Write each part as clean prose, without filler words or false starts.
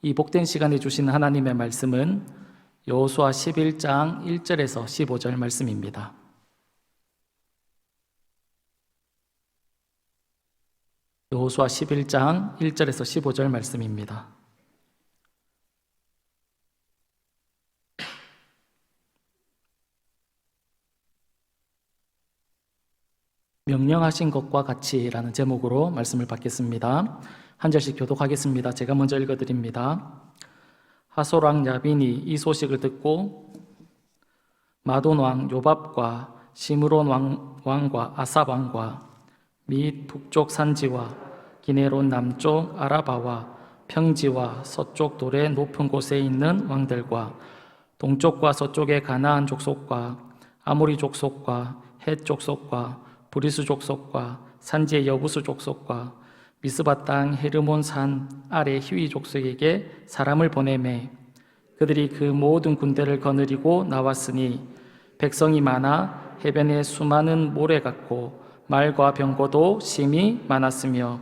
이 복된 시간에 주신 하나님의 말씀은 여호수아 11장 1절에서 15절 말씀입니다. 여호수아 11장 1절에서 15절 말씀입니다. 명령하신 것과 같이라는 제목으로 말씀을 받겠습니다. 한 절씩 교독하겠습니다. 제가 먼저 읽어드립니다. 하솔 왕 야빈이 이 소식을 듣고 마돈 왕 요밥과 시므론 왕과 아삽 왕과 및 북쪽 산지와 기네론 남쪽 아라바와 평지와 서쪽 돌의 높은 곳에 있는 왕들과 동쪽과 서쪽의 가나안 족속과 아모리 족속과 헷 족속과 브리스 족속과 산지의 여부스 족속과 미스바 땅 헤르몬 산 아래 히위 족속에게 사람을 보내매 그들이 그 모든 군대를 거느리고 나왔으니 백성이 많아 해변에 수많은 모래 같고 말과 병거도 심히 많았으며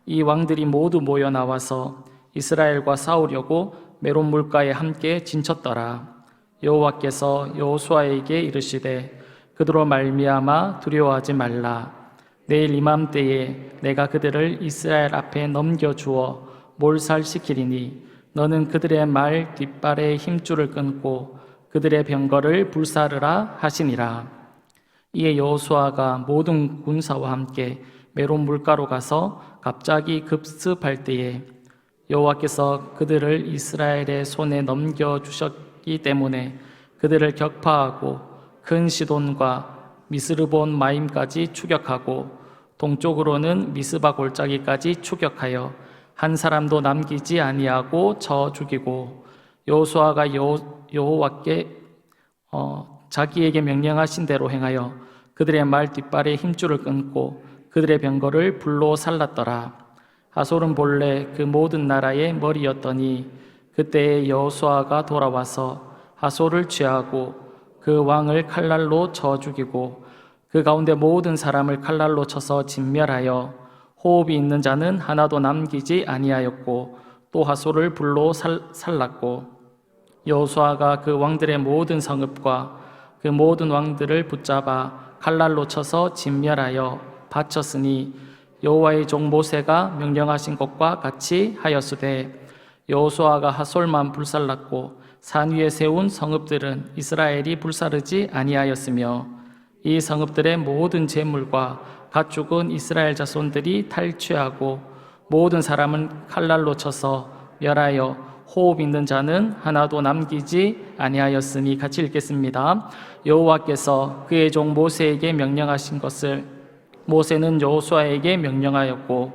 이 왕들이 모두 모여 나와서 이스라엘과 싸우려고 메론 물가에 함께 진쳤더라. 여호와께서 여호수아에게 이르시되 그들로 말미암아 두려워하지 말라. 내일 이맘때에 내가 그들을 이스라엘 앞에 넘겨주어 몰살시키리니 너는 그들의 말 뒷발에 힘줄을 끊고 그들의 병거를 불사르라 하시니라. 이에 여호수아가 모든 군사와 함께 메론 물가로 가서 갑자기 급습할 때에 여호와께서 그들을 이스라엘의 손에 넘겨주셨기 때문에 그들을 격파하고 큰 시돈과 미스르본 마임까지 추격하고 동쪽으로는 미스바 골짜기까지 추격하여 한 사람도 남기지 아니하고 쳐 죽이고 여호수아가 여호와께 자기에게 명령하신 대로 행하여 그들의 말 뒷발에 힘줄을 끊고 그들의 병거를 불로 살랐더라. 하솔은 본래 그 모든 나라의 머리였더니 그때에 여호수아가 돌아와서 하솔을 취하고 그 왕을 칼날로 쳐 죽이고 그 가운데 모든 사람을 칼날로 쳐서 진멸하여 호흡이 있는 자는 하나도 남기지 아니하였고 또 하솔을 불로 살랐고 여호수아가 그 왕들의 모든 성읍과 그 모든 왕들을 붙잡아 칼날로 쳐서 진멸하여 바쳤으니 여호와의 종 모세가 명령하신 것과 같이 하였으되 여호수아가 하솔만 불살랐고 산 위에 세운 성읍들은 이스라엘이 불사르지 아니하였으며 이 성읍들의 모든 재물과 가축은 이스라엘 자손들이 탈취하고 모든 사람은 칼날로 쳐서 멸하여 호흡 있는 자는 하나도 남기지 아니하였으니 같이 읽겠습니다. 여호와께서 그의 종 모세에게 명령하신 것을 모세는 여호수아에게 명령하였고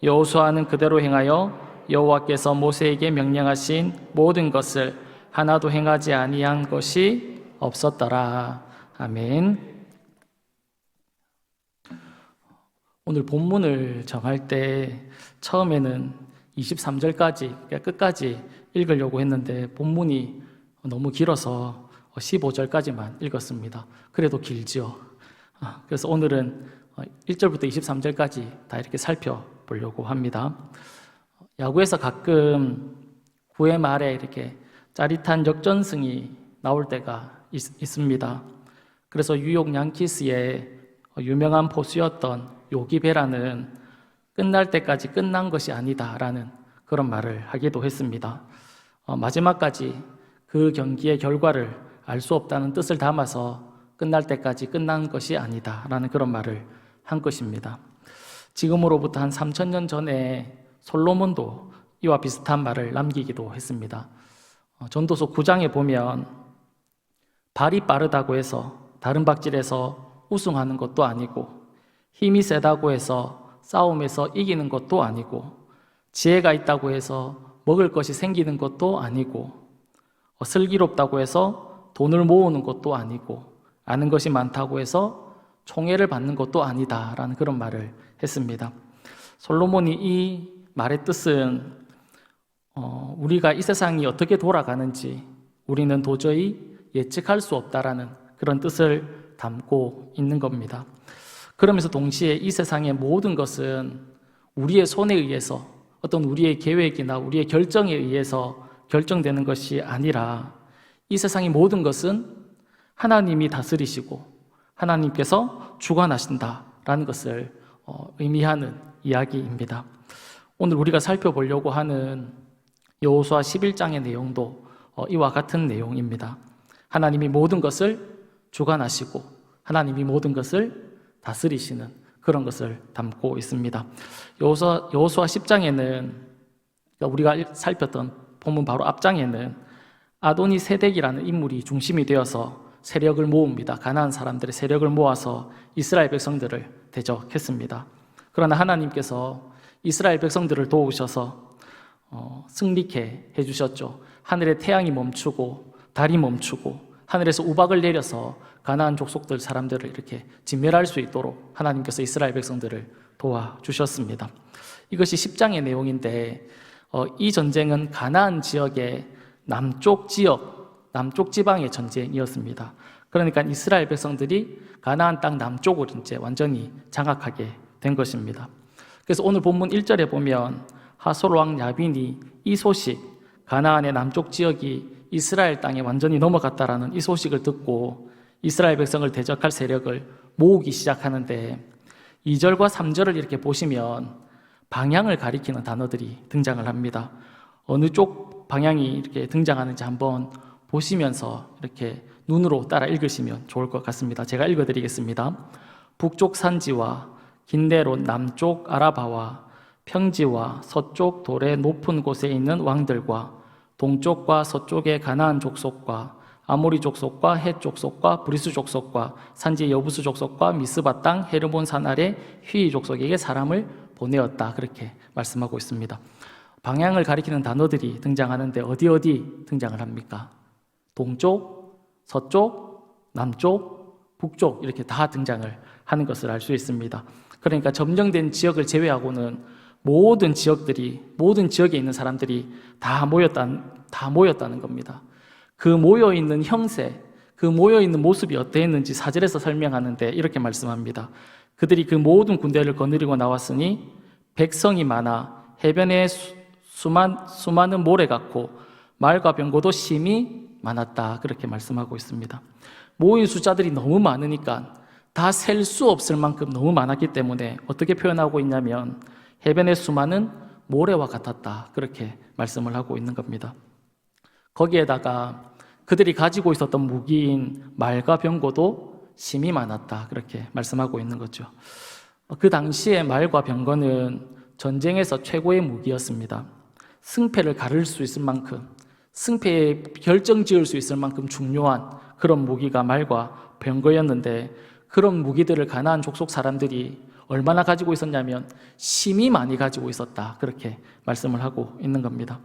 여호수아는 그대로 행하여 여호와께서 모세에게 명령하신 모든 것을 하나도 행하지 아니한 것이 없었더라. 아멘. 오늘 본문을 정할 때 처음에는 23절까지 끝까지 읽으려고 했는데 본문이 너무 길어서 15절까지만 읽었습니다. 그래도 길죠. 그래서 오늘은 1절부터 23절까지 다 이렇게 살펴보려고 합니다. 야구에서 가끔 9회 말에 이렇게 짜릿한 역전승이 나올 때가 있습니다. 그래서 뉴욕 양키스의 유명한 포수였던 요기 베라는 끝날 때까지 끝난 것이 아니다라는 그런 말을 하기도 했습니다. 마지막까지 그 경기의 결과를 알 수 없다는 뜻을 담아서 끝날 때까지 끝난 것이 아니다라는 그런 말을 한 것입니다. 지금으로부터 한 3000년 전에 솔로몬도 이와 비슷한 말을 남기기도 했습니다. 전도서 9장에 보면 발이 빠르다고 해서 다른 박질에서 우승하는 것도 아니고 힘이 세다고 해서 싸움에서 이기는 것도 아니고 지혜가 있다고 해서 먹을 것이 생기는 것도 아니고 슬기롭다고 해서 돈을 모으는 것도 아니고 아는 것이 많다고 해서 총애를 받는 것도 아니다라는 그런 말을 했습니다. 솔로몬이 이 말의 뜻은 우리가 이 세상이 어떻게 돌아가는지 우리는 도저히 예측할 수 없다라는 그런 뜻을 담고 있는 겁니다. 그러면서 동시에 이 세상의 모든 것은 우리의 손에 의해서 어떤 우리의 계획이나 우리의 결정에 의해서 결정되는 것이 아니라 이 세상의 모든 것은 하나님이 다스리시고 하나님께서 주관하신다라는 것을 의미하는 이야기입니다. 오늘 우리가 살펴보려고 하는 여호수아 11장의 내용도 이와 같은 내용입니다. 하나님이 모든 것을 주관하시고 하나님이 모든 것을 다스리시는 그런 것을 담고 있습니다. 여호수아 10장에는 우리가 살폈던 본문 바로 앞장에는 아도니 세덱이라는 인물이 중심이 되어서 세력을 모읍니다. 가나안 사람들의 세력을 모아서 이스라엘 백성들을 대적했습니다. 그러나 하나님께서 이스라엘 백성들을 도우셔서 승리케 해주셨죠. 하늘의 태양이 멈추고 달이 멈추고 하늘에서 우박을 내려서 가나안 족속들 사람들을 이렇게 진멸할 수 있도록 하나님께서 이스라엘 백성들을 도와주셨습니다. 이것이 10장의 내용인데 이 전쟁은 가나안 지역의 남쪽 지방의 전쟁이었습니다. 그러니까 이스라엘 백성들이 가나안 땅 남쪽을 이제 완전히 장악하게 된 것입니다. 그래서 오늘 본문 1절에 보면 하솔 왕 야빈이 이 소식, 가나안의 남쪽 지역이 이스라엘 땅에 완전히 넘어갔다라는 이 소식을 듣고 이스라엘 백성을 대적할 세력을 모으기 시작하는데 2절과 3절을 이렇게 보시면 방향을 가리키는 단어들이 등장을 합니다. 어느 쪽 방향이 이렇게 등장하는지 한번 보시면서 이렇게 눈으로 따라 읽으시면 좋을 것 같습니다. 제가 읽어드리겠습니다. 북쪽 산지와 긴데롯 남쪽 아라바와 평지와 서쪽 돌의 높은 곳에 있는 왕들과 동쪽과 서쪽의 가나안 족속과 아모리 족속과 헷 족속과 브리스 족속과 산지 여부스 족속과 미스바 땅 헤르몬 산 아래 휘 족속에게 사람을 보내었다. 그렇게 말씀하고 있습니다. 방향을 가리키는 단어들이 등장하는데 어디 등장을 합니까? 동쪽, 서쪽, 남쪽, 북쪽 이렇게 다 등장을 하는 것을 알 수 있습니다. 그러니까 점령된 지역을 제외하고는 모든 지역에 있는 사람들이 다 모였다는 겁니다. 그 모여있는 형세, 그 모여있는 모습이 어땠는지 4절에서 설명하는데 이렇게 말씀합니다. 그들이 그 모든 군대를 거느리고 나왔으니 백성이 많아 해변에 수많은 모래 같고 말과 병거도 심히 많았다. 그렇게 말씀하고 있습니다. 모인 숫자들이 너무 많으니까 다 셀 수 없을 만큼 너무 많았기 때문에 어떻게 표현하고 있냐면 해변의 수많은 모래와 같았다. 그렇게 말씀을 하고 있는 겁니다. 거기에다가 그들이 가지고 있었던 무기인 말과 병거도 심히 많았다. 그렇게 말씀하고 있는 거죠. 그 당시에 말과 병거는 전쟁에서 최고의 무기였습니다. 승패를 가를 수 있을 만큼, 승패에 결정 지을 수 있을 만큼 중요한 그런 무기가 말과 병거였는데 그런 무기들을 가나안 족속 사람들이 얼마나 가지고 있었냐면 심히 많이 가지고 있었다. 그렇게 말씀을 하고 있는 겁니다.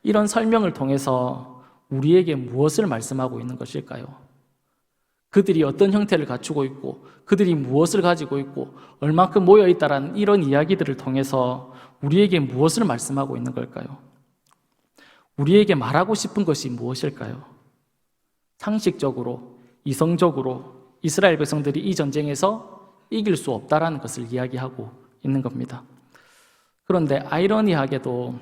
이런 설명을 통해서 우리에게 무엇을 말씀하고 있는 것일까요? 그들이 어떤 형태를 갖추고 있고 그들이 무엇을 가지고 있고 얼만큼 모여있다라는 이런 이야기들을 통해서 우리에게 무엇을 말씀하고 있는 걸까요? 우리에게 말하고 싶은 것이 무엇일까요? 상식적으로, 이성적으로 이스라엘 백성들이 이 전쟁에서 이길 수 없다라는 것을 이야기하고 있는 겁니다. 그런데 아이러니하게도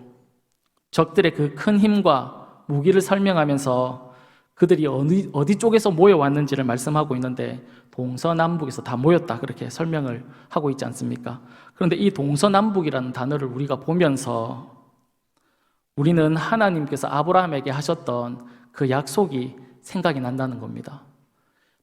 적들의 그 큰 힘과 무기를 설명하면서 그들이 어디 쪽에서 모여왔는지를 말씀하고 있는데 동서남북에서 다 모였다 그렇게 설명을 하고 있지 않습니까? 그런데 이 동서남북이라는 단어를 우리가 보면서 우리는 하나님께서 아브라함에게 하셨던 그 약속이 생각이 난다는 겁니다.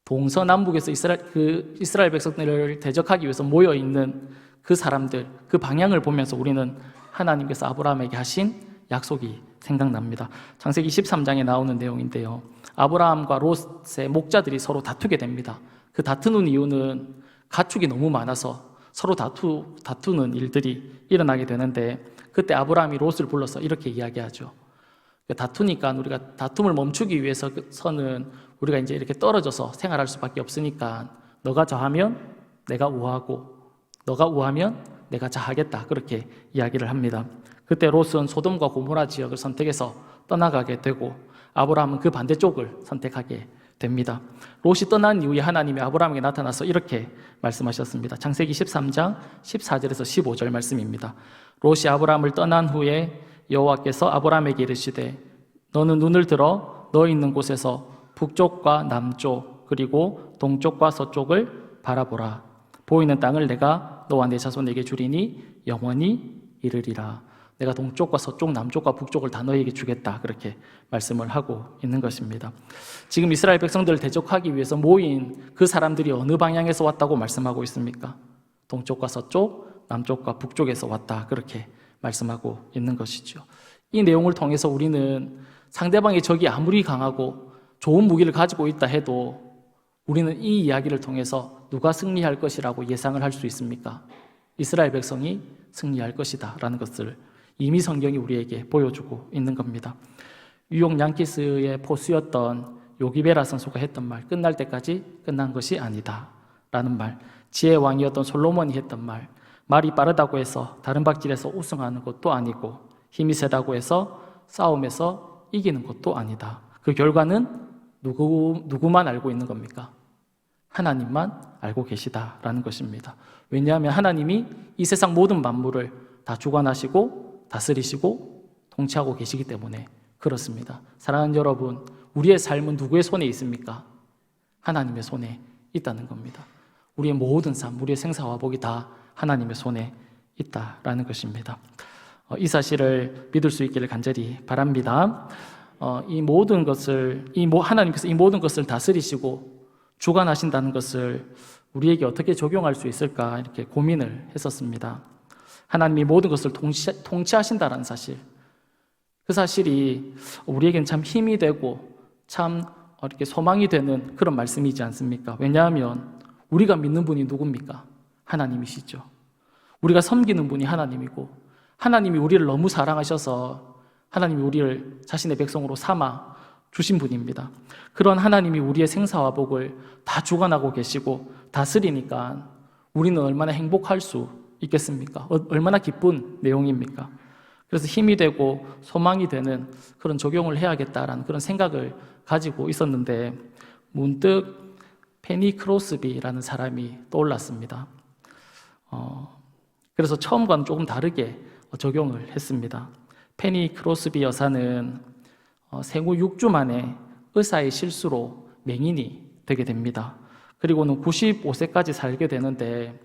동서남북에서 이스라엘 백성들을 대적하기 위해서 모여있는 그 사람들, 그 방향을 보면서 우리는 하나님께서 아브라함에게 하신 약속이 생각납니다. 창세기 13장에 나오는 내용인데요. 아브라함과 롯의 목자들이 서로 다투게 됩니다. 그 다투는 이유는 가축이 너무 많아서 서로 다투는 일들이 일어나게 되는데 그때 아브라함이 롯을 불러서 이렇게 이야기하죠. 다투니까 우리가 다툼을 멈추기 위해서는 우리가 이제 이렇게 떨어져서 생활할 수밖에 없으니까 너가 좌하면 내가 우하고 너가 우하면 내가 좌하겠다 그렇게 이야기를 합니다. 그때 롯은 소돔과 고모라 지역을 선택해서 떠나가게 되고 아브라함은 그 반대쪽을 선택하게 됩니다. 롯이 떠난 이후에 하나님이 아브라함에게 나타나서 이렇게 말씀하셨습니다. 창세기 13장 14절에서 15절 말씀입니다. 롯이 아브라함을 떠난 후에 여호와께서 아브라함에게 이르시되 너는 눈을 들어 너 있는 곳에서 북쪽과 남쪽 그리고 동쪽과 서쪽을 바라보라. 보이는 땅을 내가 너와 내 자손에게 주리니 영원히 이르리라. 내가 동쪽과 서쪽, 남쪽과 북쪽을 다 너에게 주겠다. 그렇게 말씀을 하고 있는 것입니다. 지금 이스라엘 백성들을 대적하기 위해서 모인 그 사람들이 어느 방향에서 왔다고 말씀하고 있습니까? 동쪽과 서쪽, 남쪽과 북쪽에서 왔다. 그렇게 말씀하고 있는 것이죠. 이 내용을 통해서 우리는 상대방의 적이 아무리 강하고 좋은 무기를 가지고 있다 해도 우리는 이 이야기를 통해서 누가 승리할 것이라고 예상을 할 수 있습니까? 이스라엘 백성이 승리할 것이다 라는 것을 이미 성경이 우리에게 보여주고 있는 겁니다. 뉴욕 양키스의 포수였던 요기베라 선수가 했던 말, 끝날 때까지 끝난 것이 아니다 라는 말, 지혜의 왕이었던 솔로몬이 했던 말, 말이 빠르다고 해서 다른 박질에서 우승하는 것도 아니고 힘이 세다고 해서 싸움에서 이기는 것도 아니다. 그 결과는 누구만 알고 있는 겁니까? 하나님만 알고 계시다라는 것입니다. 왜냐하면 하나님이 이 세상 모든 만물을 다 주관하시고 다스리시고 통치하고 계시기 때문에 그렇습니다. 사랑하는 여러분, 우리의 삶은 누구의 손에 있습니까? 하나님의 손에 있다는 겁니다. 우리의 모든 삶, 우리의 생사화복이 다 하나님의 손에 있다라는 것입니다. 이 사실을 믿을 수 있기를 간절히 바랍니다. 이 모든 것을 하나님께서 이 모든 것을 다스리시고 주관하신다는 것을 우리에게 어떻게 적용할 수 있을까 이렇게 고민을 했었습니다. 하나님이 모든 것을 통치하신다는 사실, 그 사실이 우리에겐 참 힘이 되고 참 이렇게 소망이 되는 그런 말씀이지 않습니까? 왜냐하면 우리가 믿는 분이 누굽니까? 하나님이시죠. 우리가 섬기는 분이 하나님이고 하나님이 우리를 너무 사랑하셔서 하나님이 우리를 자신의 백성으로 삼아 주신 분입니다. 그런 하나님이 우리의 생사화복을 다 주관하고 계시고 다스리니까 우리는 얼마나 행복할 수 있겠습니까? 얼마나 기쁜 내용입니까? 그래서 힘이 되고 소망이 되는 그런 적용을 해야겠다라는 그런 생각을 가지고 있었는데 문득 페니 크로스비라는 사람이 떠올랐습니다. 그래서 처음과는 조금 다르게 적용을 했습니다. 페니 크로스비 여사는 생후 6주 만에 의사의 실수로 맹인이 되게 됩니다. 그리고는 95세까지 살게 되는데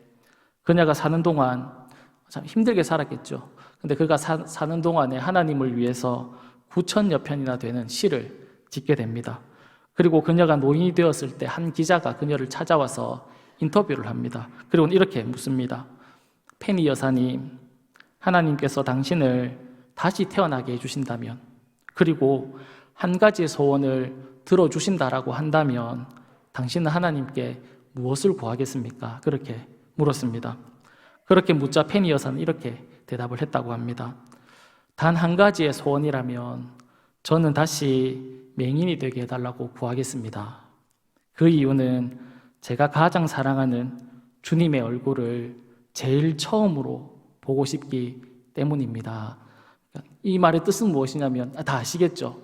그녀가 사는 동안 참 힘들게 살았겠죠. 근데 그가 사는 동안에 하나님을 위해서 9,000여 편이나 되는 시를 짓게 됩니다. 그리고 그녀가 노인이 되었을 때 한 기자가 그녀를 찾아와서 인터뷰를 합니다. 그리고 이렇게 묻습니다. 페니 여사님, 하나님께서 당신을 다시 태어나게 해주신다면, 그리고 한 가지의 소원을 들어주신다라고 한다면 당신은 하나님께 무엇을 구하겠습니까? 그렇게 물었습니다. 그렇게 묻자 페니 여사는 이렇게 대답을 했다고 합니다. 단 한 가지의 소원이라면 저는 다시 맹인이 되게 해달라고 구하겠습니다. 그 이유는 제가 가장 사랑하는 주님의 얼굴을 제일 처음으로 보고 싶기 때문입니다. 이 말의 뜻은 무엇이냐면 다 아시겠죠?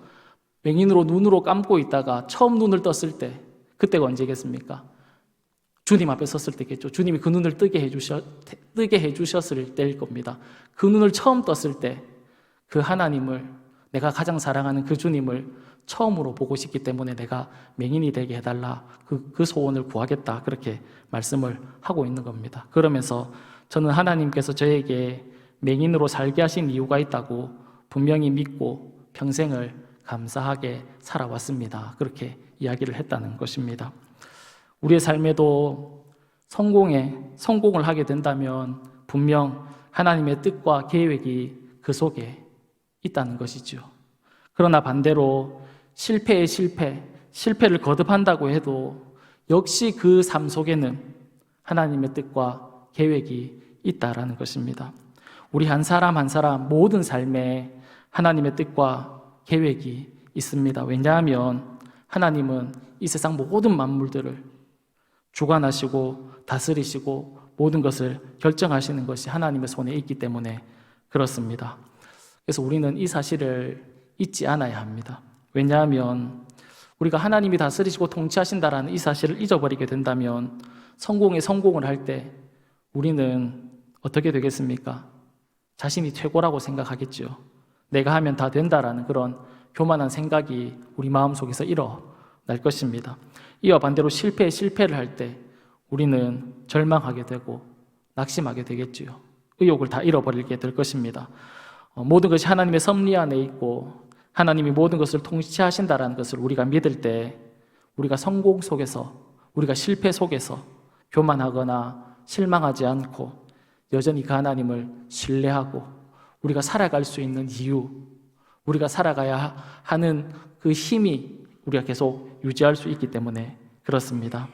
맹인으로 눈으로 감고 있다가 처음 눈을 떴을 때, 그때가 언제겠습니까? 주님 앞에 섰을 때겠죠. 주님이 그 눈을 뜨게 해주셨을 때일 겁니다. 그 눈을 처음 떴을 때 그 하나님을, 내가 가장 사랑하는 그 주님을 처음으로 보고 싶기 때문에 내가 맹인이 되게 해달라, 그 소원을 구하겠다, 그렇게 말씀을 하고 있는 겁니다. 그러면서 저는 하나님께서 저에게 맹인으로 살게 하신 이유가 있다고 분명히 믿고 평생을 감사하게 살아왔습니다. 그렇게 이야기를 했다는 것입니다. 우리의 삶에도 성공을 하게 된다면 분명 하나님의 뜻과 계획이 그 속에 있다는 것이죠. 그러나 반대로 실패를 거듭한다고 해도 역시 그 삶 속에는 하나님의 뜻과 계획이 있다라는 것입니다. 우리 한 사람 한 사람 모든 삶에 하나님의 뜻과 계획이 있습니다. 왜냐하면 하나님은 이 세상 모든 만물들을 주관하시고 다스리시고 모든 것을 결정하시는 것이 하나님의 손에 있기 때문에 그렇습니다. 그래서 우리는 이 사실을 잊지 않아야 합니다. 왜냐하면 우리가 하나님이 다스리시고 통치하신다라는 이 사실을 잊어버리게 된다면 성공을 할 때 우리는 어떻게 되겠습니까? 자신이 최고라고 생각하겠죠. 내가 하면 다 된다라는 그런 교만한 생각이 우리 마음속에서 일어날 것입니다. 이와 반대로 실패를 할 때 우리는 절망하게 되고 낙심하게 되겠지요. 의욕을 다 잃어버리게 될 것입니다. 모든 것이 하나님의 섭리 안에 있고 하나님이 모든 것을 통치하신다라는 것을 우리가 믿을 때 우리가 성공 속에서, 우리가 실패 속에서 교만하거나 실망하지 않고 여전히 그 하나님을 신뢰하고 우리가 살아갈 수 있는 이유, 우리가 살아가야 하는 그 힘이 우리가 계속 유지할 수 있기 때문에 그렇습니다.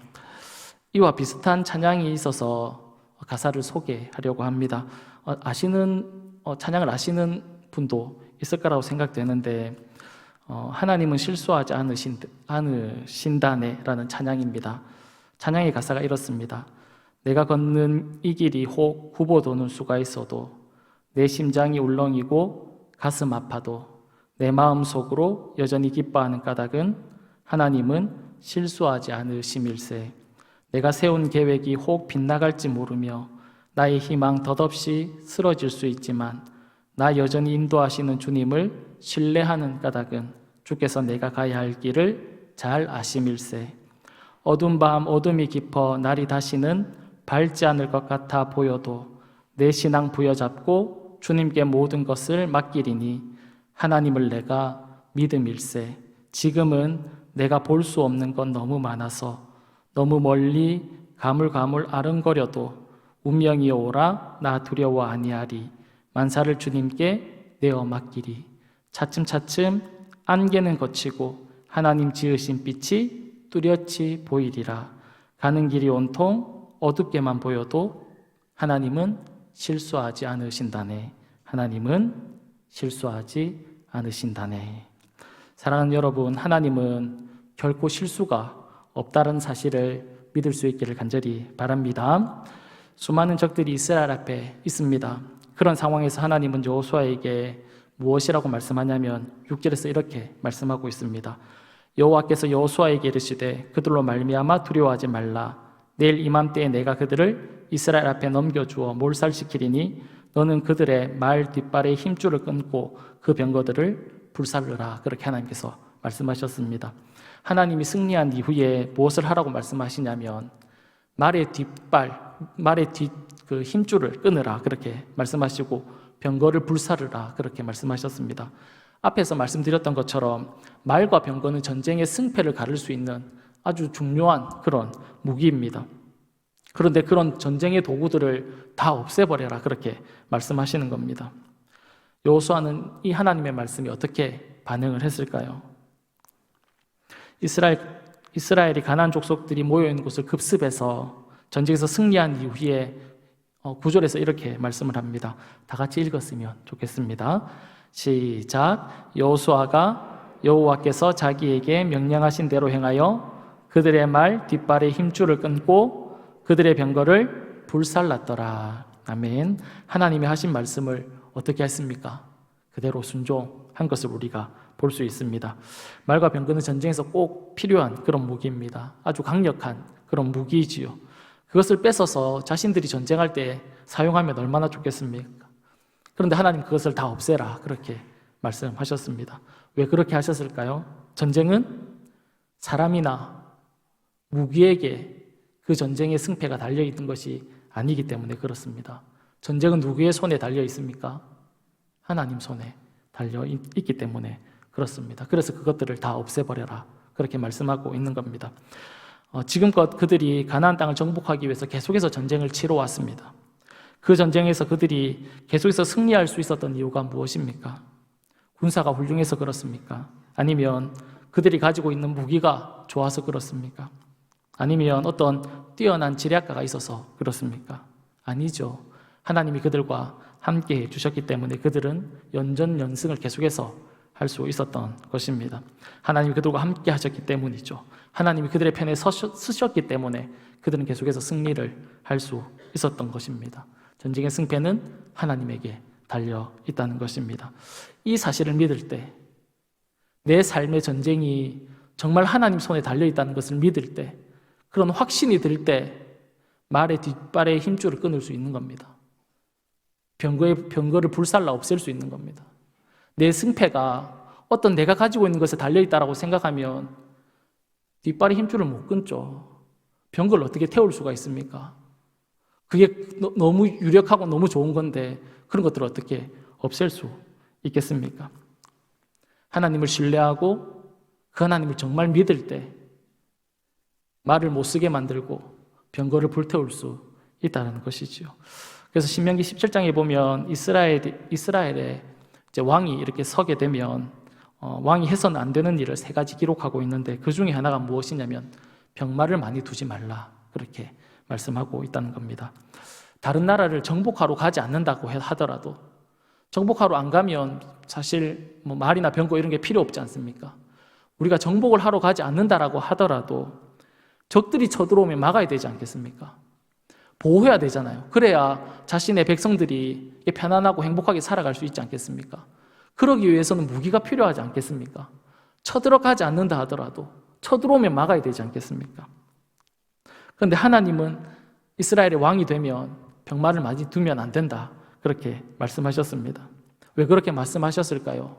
이와 비슷한 찬양이 있어서 가사를 소개하려고 합니다. 찬양을 아시는 분도 있을 거라고 생각되는데 하나님은 실수하지 않으신다네라는 찬양입니다. 찬양의 가사가 이렇습니다. 내가 걷는 이 길이 혹 굽어 도는 수가 있어도 내 심장이 울렁이고 가슴 아파도 내 마음속으로 여전히 기뻐하는 까닭은 하나님은 실수하지 않으심일세. 내가 세운 계획이 혹 빗나갈지 모르며 나의 희망 덧없이 쓰러질 수 있지만 나 여전히 인도하시는 주님을 신뢰하는 까닭은 주께서 내가 가야 할 길을 잘 아심일세. 어두운 밤 어둠이 깊어 날이 다시는 밝지 않을 것 같아 보여도 내 신앙 부여잡고 주님께 모든 것을 맡기리니 하나님을 내가 믿음일세. 지금은 내가 볼 수 없는 건 너무 많아서 너무 멀리 가물가물 아른거려도 운명이여 오라 나 두려워 아니하리. 만사를 주님께 내어 맡기리. 차츰차츰 안개는 거치고 하나님 지으신 빛이 뚜렷이 보이리라. 가는 길이 온통 어둡게만 보여도 하나님은 실수하지 않으신다네. 하나님은 실수하지 않으신다네. 사랑하는 여러분, 하나님은 결코 실수가 없다는 사실을 믿을 수 있기를 간절히 바랍니다. 수많은 적들이 이스라엘 앞에 있습니다. 그런 상황에서 하나님은 여호수아에게 무엇이라고 말씀하냐면 6절에서 이렇게 말씀하고 있습니다. 여호와께서 여호수아에게 이르시되 그들로 말미암아 두려워하지 말라. 내일 이맘때에 내가 그들을 이스라엘 앞에 넘겨주어 몰살시키리니 너는 그들의 말 뒷발의 힘줄을 끊고 그 병거들을 불살르라. 그렇게 하나님께서 말씀하셨습니다. 하나님이 승리한 이후에 무엇을 하라고 말씀하시냐면 말의 그 힘줄을 끊으라 그렇게 말씀하시고 병거를 불사르라 그렇게 말씀하셨습니다. 앞에서 말씀드렸던 것처럼 말과 병거는 전쟁의 승패를 가를 수 있는 아주 중요한 그런 무기입니다. 그런데 그런 전쟁의 도구들을 다 없애버려라 그렇게 말씀하시는 겁니다. 여호수아는 이 하나님의 말씀이 어떻게 반응을 했을까요? 이스라엘이 가나안 족속들이 모여있는 곳을 급습해서 전쟁에서 승리한 이후에 9절에서 이렇게 말씀을 합니다. 다 같이 읽었으면 좋겠습니다. 시작. 여호수아가 여호와께서 자기에게 명령하신 대로 행하여 그들의 말 뒷발의 힘줄을 끊고 그들의 병거를 불살랐더라. 아멘. 하나님이 하신 말씀을 어떻게 했습니까? 그대로 순종한 것을 우리가 볼 수 있습니다. 말과 병거는 전쟁에서 꼭 필요한 그런 무기입니다. 아주 강력한 그런 무기이지요. 그것을 뺏어서 자신들이 전쟁할 때 사용하면 얼마나 좋겠습니까? 그런데 하나님 그것을 다 없애라 그렇게 말씀하셨습니다. 왜 그렇게 하셨을까요? 전쟁은 사람이나 무기에게 그 전쟁의 승패가 달려있는 것이 아니기 때문에 그렇습니다. 전쟁은 누구의 손에 달려 있습니까? 하나님 손에 달려 있기 때문에 그렇습니다. 그래서 그것들을 다 없애버려라 그렇게 말씀하고 있는 겁니다. 지금껏 그들이 가나안 땅을 정복하기 위해서 계속해서 전쟁을 치러왔습니다. 그 전쟁에서 그들이 계속해서 승리할 수 있었던 이유가 무엇입니까? 군사가 훌륭해서 그렇습니까? 아니면 그들이 가지고 있는 무기가 좋아서 그렇습니까? 아니면 어떤 뛰어난 지략가가 있어서 그렇습니까? 아니죠. 하나님이 그들과 함께 해주셨기 때문에 그들은 연전연승을 계속해서 할 수 있었던 것입니다. 하나님이 그들과 함께 하셨기 때문이죠. 하나님이 그들의 편에 서셨기 때문에 그들은 계속해서 승리를 할 수 있었던 것입니다. 전쟁의 승패는 하나님에게 달려 있다는 것입니다. 이 사실을 믿을 때 내 삶의 전쟁이 정말 하나님 손에 달려있다는 것을 믿을 때, 그런 확신이 들 때 말의 뒷발의 힘줄을 끊을 수 있는 겁니다. 병거를 불살라 없앨 수 있는 겁니다. 내 승패가 어떤 내가 가지고 있는 것에 달려있다고 생각하면 뒷발의 힘줄을 못 끊죠. 병거를 어떻게 태울 수가 있습니까? 그게 너무 유력하고 너무 좋은 건데 그런 것들을 어떻게 없앨 수 있겠습니까? 하나님을 신뢰하고 그 하나님을 정말 믿을 때 말을 못 쓰게 만들고 병거를 불태울 수 있다는 것이지요. 그래서 신명기 17장에 보면 이스라엘에 이제 왕이 이렇게 서게 되면 왕이 해서는 안 되는 일을 3가지 기록하고 있는데 그 중에 하나가 무엇이냐면 병마를 많이 두지 말라, 그렇게 말씀하고 있다는 겁니다. 다른 나라를 정복하러 가지 않는다고 하더라도, 정복하러 안 가면 사실 뭐 말이나 병거 이런 게 필요 없지 않습니까? 우리가 정복을 하러 가지 않는다라고 하더라도 적들이 쳐들어오면 막아야 되지 않겠습니까? 보호해야 되잖아요. 그래야 자신의 백성들이 편안하고 행복하게 살아갈 수 있지 않겠습니까? 그러기 위해서는 무기가 필요하지 않겠습니까? 쳐들어가지 않는다 하더라도 쳐들어오면 막아야 되지 않겠습니까? 그런데 하나님은 이스라엘의 왕이 되면 병마를 많이 두면 안 된다, 그렇게 말씀하셨습니다. 왜 그렇게 말씀하셨을까요?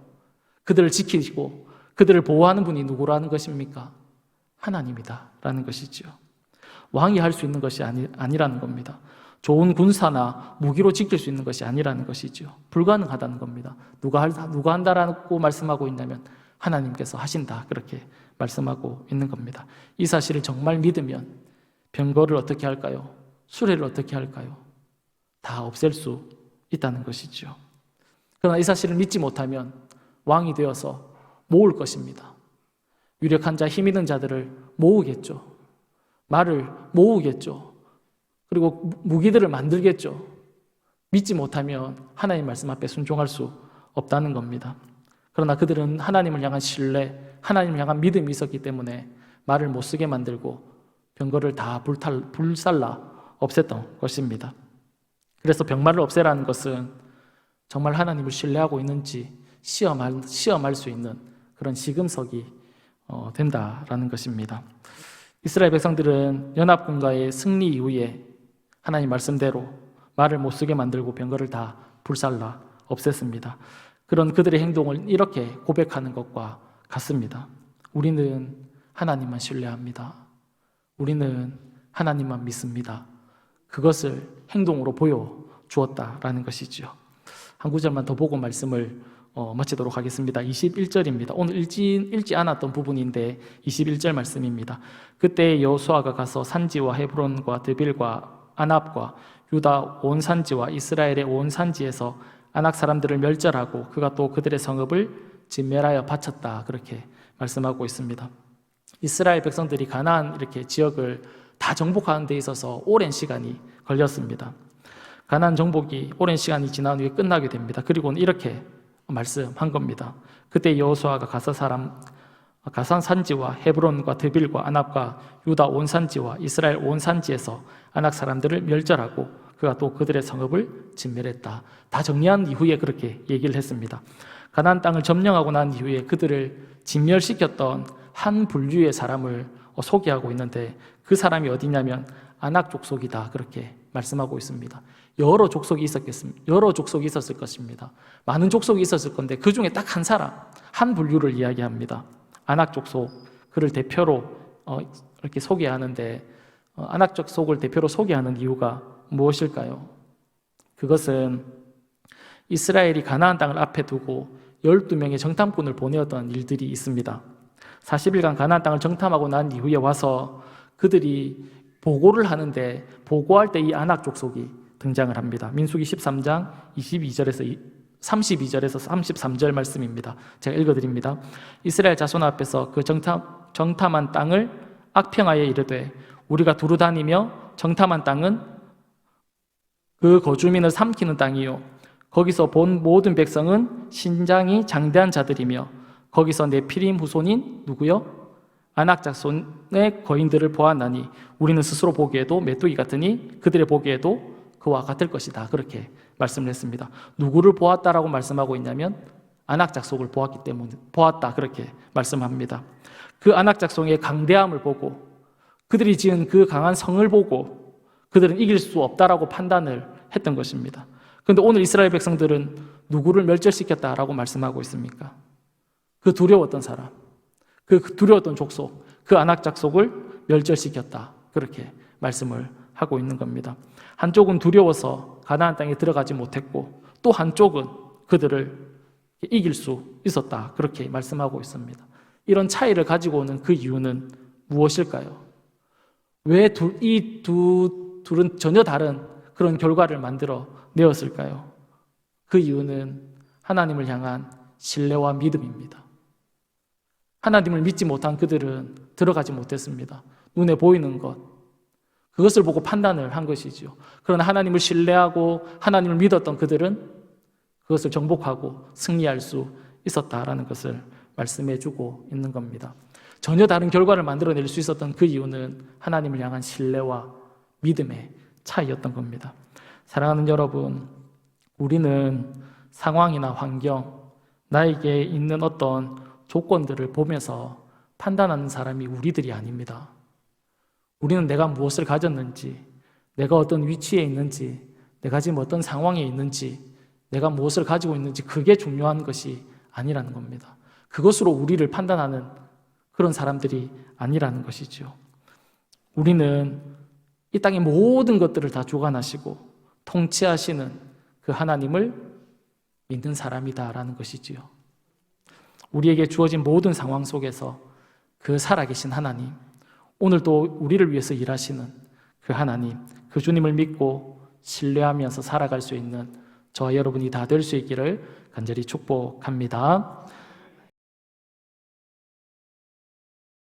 그들을 지키고 그들을 보호하는 분이 누구라는 것입니까? 하나님이다 라는 것이죠. 왕이 할 수 있는 것이 아니라는 겁니다. 좋은 군사나 무기로 지킬 수 있는 것이 아니라는 것이죠. 불가능하다는 겁니다. 누가 한다라고 말씀하고 있냐면 하나님께서 하신다, 그렇게 말씀하고 있는 겁니다. 이 사실을 정말 믿으면 병거를 어떻게 할까요? 수레를 어떻게 할까요? 다 없앨 수 있다는 것이죠. 그러나 이 사실을 믿지 못하면 왕이 되어서 모을 것입니다. 유력한 자, 힘 있는 자들을 모으겠죠. 말을 모으겠죠. 그리고 무기들을 만들겠죠. 믿지 못하면 하나님 말씀 앞에 순종할 수 없다는 겁니다. 그러나 그들은 하나님을 향한 신뢰, 하나님을 향한 믿음이 있었기 때문에 말을 못 쓰게 만들고 병거를 다 불살라 없앴던 것입니다. 그래서 병마를 없애라는 것은 정말 하나님을 신뢰하고 있는지 시험할 수 있는 그런 시금석이 된다라는 것입니다. 이스라엘 백성들은 연합군과의 승리 이후에 하나님 말씀대로 말을 못 쓰게 만들고 병거를 다 불살라 없앴습니다. 그런 그들의 행동을 이렇게 고백하는 것과 같습니다. 우리는 하나님만 신뢰합니다. 우리는 하나님만 믿습니다. 그것을 행동으로 보여주었다라는 것이죠. 한 구절만 더 보고 말씀을 마치도록 하겠습니다. 21절입니다. 오늘 읽지 않았던 부분인데 21절 말씀입니다. 그때 여호수아가 가서 산지와 헤브론과 드빌과 아납과 유다 온 산지와 이스라엘의 온 산지에서 아낙 사람들을 멸절하고 그가 또 그들의 성읍을 진멸하여 바쳤다, 그렇게 말씀하고 있습니다. 이스라엘 백성들이 가나안 이렇게 지역을 다 정복하는 데 있어서 오랜 시간이 걸렸습니다. 가나안 정복이 오랜 시간이 지난 후에 끝나게 됩니다. 그리고는 이렇게 말씀한 겁니다. 그때 여호수아가 가산 산지와 헤브론과 드빌과 아납과 유다 온 산지와 이스라엘 온 산지에서 아낙 사람들을 멸절하고 그가 또 그들의 성읍을 진멸했다. 다 정리한 이후에 그렇게 얘기를 했습니다. 가나안 땅을 점령하고 난 이후에 그들을 진멸시켰던 한 부류의 사람을 소개하고 있는데 그 사람이 어디냐면 아낙 족속이다, 그렇게 말씀하고 있습니다. 여러 족속이 있었을 것입니다. 많은 족속이 있었을 건데 그 중에 딱 한 사람, 한 부류를 이야기합니다. 아낙 족속, 그를 대표로 이렇게 소개하는데 아낙 족속을 대표로 소개하는 이유가 무엇일까요? 그것은 이스라엘이 가나안 땅을 앞에 두고 12명의 정탐꾼을 보내었던 일들이 있습니다. 40일간 가나안 땅을 정탐하고 난 이후에 와서 그들이 보고를 하는데 보고할 때 이 아낙 족속이 등장을 합니다. 민수기 13장 32절에서 33절 말씀입니다. 제가 읽어드립니다. 이스라엘 자손 앞에서 그 정탐한 땅을 악평하여 이르되 우리가 두루 다니며 정탐한 땅은 그 거주민을 삼키는 땅이요 거기서 본 모든 백성은 신장이 장대한 자들이며 거기서 네피림 후손인 누구요? 아낙 자손의 거인들을 보았나니 우리는 스스로 보기에도 메뚜기 같으니 그들의 보기에도 그와 같을 것이다, 그렇게 말씀을 했습니다. 누구를 보았다라고 말씀하고 있냐면 안악작송을 보았다 그렇게 말씀합니다. 그 안악작송의 강대함을 보고 그들이 지은 그 강한 성을 보고 그들은 이길 수 없다라고 판단을 했던 것입니다. 그런데 오늘 이스라엘 백성들은 누구를 멸절시켰다라고 말씀하고 있습니까? 그 두려웠던 사람, 그 두려웠던 족속, 그 안악작속을 멸절시켰다 그렇게 말씀을 하고 있는 겁니다. 한쪽은 두려워서 가나안 땅에 들어가지 못했고 또 한쪽은 그들을 이길 수 있었다 그렇게 말씀하고 있습니다. 이런 차이를 가지고 오는 그 이유는 무엇일까요? 왜 이 둘은 전혀 다른 그런 결과를 만들어 내었을까요? 그 이유는 하나님을 향한 신뢰와 믿음입니다. 하나님을 믿지 못한 그들은 들어가지 못했습니다. 눈에 보이는 것, 그것을 보고 판단을 한 것이죠. 그러나 하나님을 신뢰하고 하나님을 믿었던 그들은 그것을 정복하고 승리할 수 있었다라는 것을 말씀해 주고 있는 겁니다. 전혀 다른 결과를 만들어낼 수 있었던 그 이유는 하나님을 향한 신뢰와 믿음의 차이였던 겁니다. 사랑하는 여러분, 우리는 상황이나 환경, 나에게 있는 어떤 조건들을 보면서 판단하는 사람이 우리들이 아닙니다. 우리는 내가 무엇을 가졌는지, 내가 어떤 위치에 있는지, 내가 지금 어떤 상황에 있는지, 내가 무엇을 가지고 있는지 그게 중요한 것이 아니라는 겁니다. 그것으로 우리를 판단하는 그런 사람들이 아니라는 것이죠. 우리는 이 땅의 모든 것들을 다 주관하시고 통치하시는 그 하나님을 믿는 사람이다라는 것이지요. 우리에게 주어진 모든 상황 속에서 그 살아계신 하나님, 오늘도 우리를 위해서 일하시는 그 하나님, 그 주님을 믿고 신뢰하면서 살아갈 수 있는 저와 여러분이 다 될 수 있기를 간절히 축복합니다.